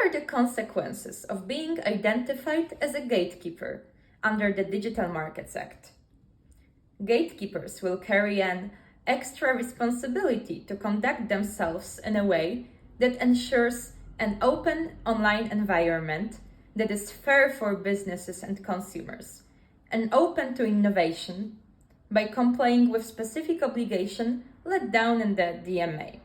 are the consequences of being identified as a gatekeeper under the Digital Markets Act? Gatekeepers will carry an extra responsibility to conduct themselves in a way that ensures an open online environment that is fair for businesses and consumers and open to innovation by complying with specific obligation laid down in the DMA.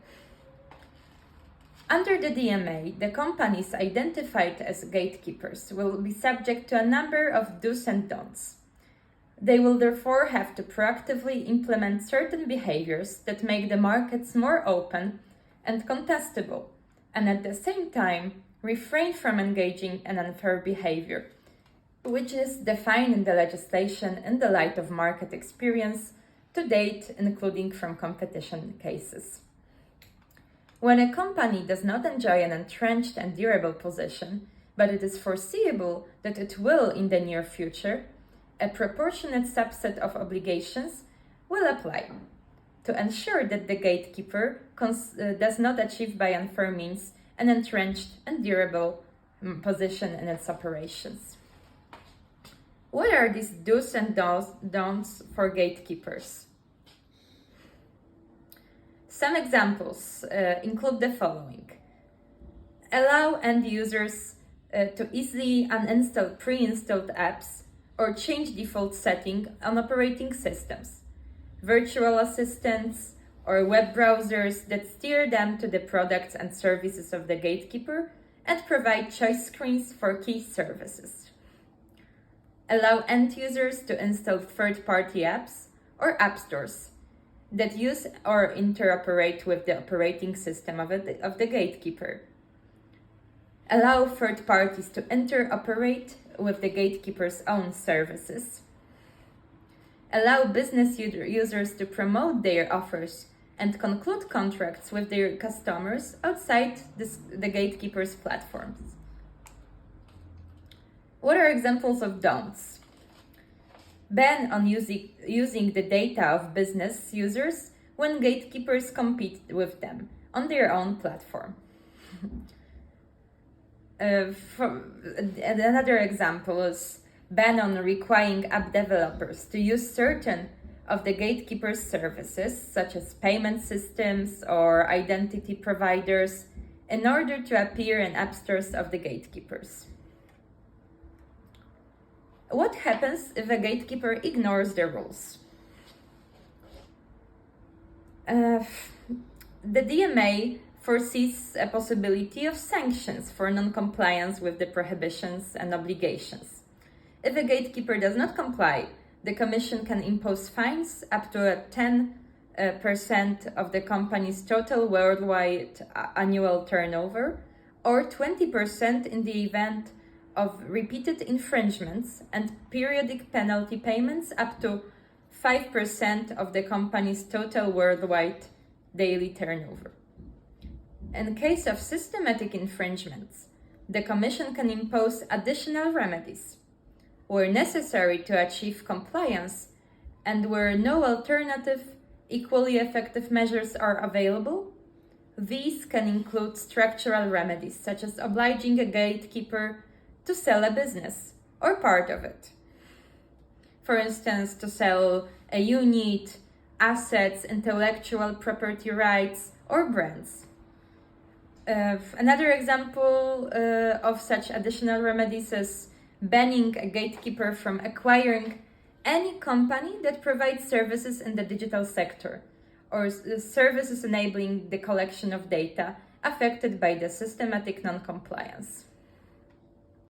Under the DMA, the companies identified as gatekeepers will be subject to a number of do's and don'ts. They will therefore have to proactively implement certain behaviors that make the markets more open and contestable, and at the same time refrain from engaging in unfair behavior, which is defined in the legislation in the light of market experience to date, including from competition cases. When a company does not enjoy an entrenched and durable position, but it is foreseeable that it will in the near future, a proportionate subset of obligations will apply to ensure that the gatekeeper does not achieve by unfair means an entrenched and durable position in its operations. What are these do's and don'ts for gatekeepers? Some examples include the following. Allow end users to easily uninstall pre-installed apps or change default setting on operating systems, virtual assistants, or web browsers that steer them to the products and services of the gatekeeper and provide choice screens for key services. Allow end users to install third-party apps or app stores that use or interoperate with the operating system of the gatekeeper. Allow third parties to interoperate with the gatekeeper's own services. Allow business users to promote their offers and conclude contracts with their customers outside the gatekeeper's platforms. What are examples of don'ts? Ban on using the data of business users when gatekeepers compete with them on their own platform. Another example is ban on requiring app developers to use certain of the gatekeeper's services, such as payment systems or identity providers, in order to appear in app stores of the gatekeepers. What happens if a gatekeeper ignores the rules? The DMA foresees a possibility of sanctions for non-compliance with the prohibitions and obligations. If a gatekeeper does not comply, the Commission can impose fines up to 10% of the company's total worldwide annual turnover, or 20% in the event of repeated infringements, and periodic penalty payments up to 5% of the company's total worldwide daily turnover. In case of systematic infringements, the Commission can impose additional remedies. Where necessary to achieve compliance and where no alternative, equally effective measures are available, these can include structural remedies such as obliging a gatekeeper to sell a business or part of it. For instance, to sell a unit, assets, intellectual property rights, or brands. Another example of such additional remedies is banning a gatekeeper from acquiring any company that provides services in the digital sector or services enabling the collection of data affected by the systematic non-compliance.